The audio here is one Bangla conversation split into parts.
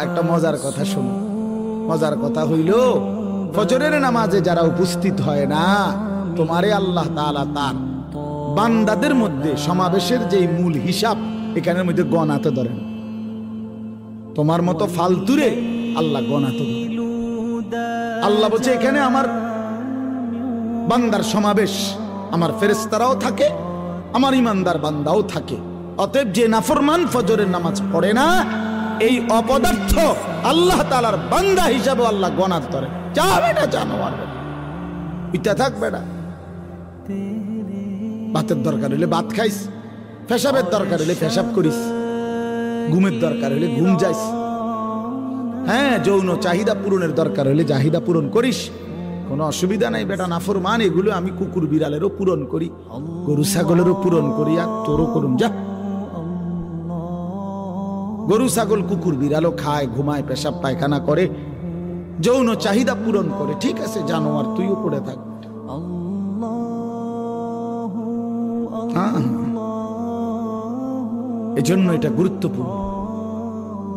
একটা মজার কথা শুনো। মজার কথা হইল, ফজরের নামাজে যারা উপস্থিত হয় না, তোমারে আল্লাহ তাআলা তার বান্দাদের মধ্যে সমাবেশের যে মূল হিসাব এখানের মধ্যে গণাতে ধরেন। তোমার মতো ফালতুরে আল্লাহ গণাতে ধরেন। আল্লাহ বলছে এখানে আমার বান্দার সমাবেশ, আমার ফেরেশতারাও থাকে, আমার ইমানদার বান্দাও থাকে। অতএব যে নাফরমান ফজরের নামাজ পড়ে না, এই অপদার্থ আল্লাহ তাআলার বান্দা হিসাবে আল্লাহ গণাত ধরে। যা বেটা জানোয়ার, ইটা থাক বেটা। ভাতের দরকার হলে ভাত খাইস, পেশাবের দরকার হলে পেশাব করিস, ঘুমের দরকার হলে ঘুম যাইস, হ্যাঁ যৌন চাহিদা পূরণের দরকার হলে চাহিদা পূরণ করিস, কোনো অসুবিধা নাই বেটা। নাফরমান এগুলো আমি কুকুর বিড়ালেরও পূরণ করি, গরু ছাগলেরও পূরণ করি, আর তোরও করুন যা। গরু ছাগল কুকুর বিড়ালও খায়, ঘুমায়, পেশাব পায়খানা করে, যৌন চাহিদা পূরণ করে, ঠিক আছে জানোয়ার তুইও পড়ে থাক। এজন্য এটা গুরুত্বপূর্ণ।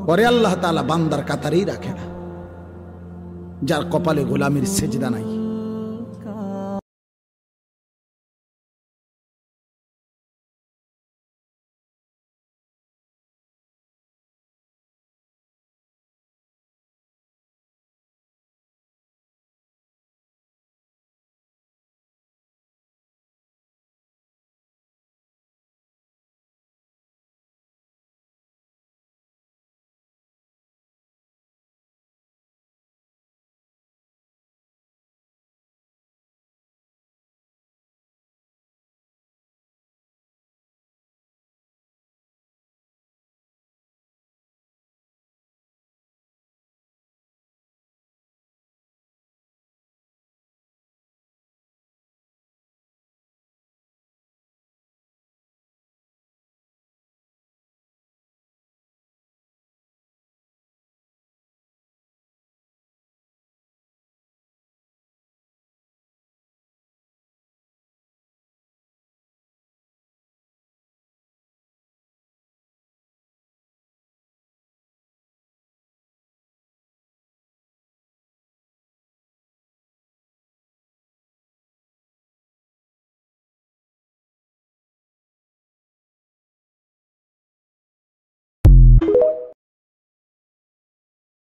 পরে আল্লাহ তাআলা বান্দার কাতারেই রাখে না যার কপালে গোলামির সেজদা নাই।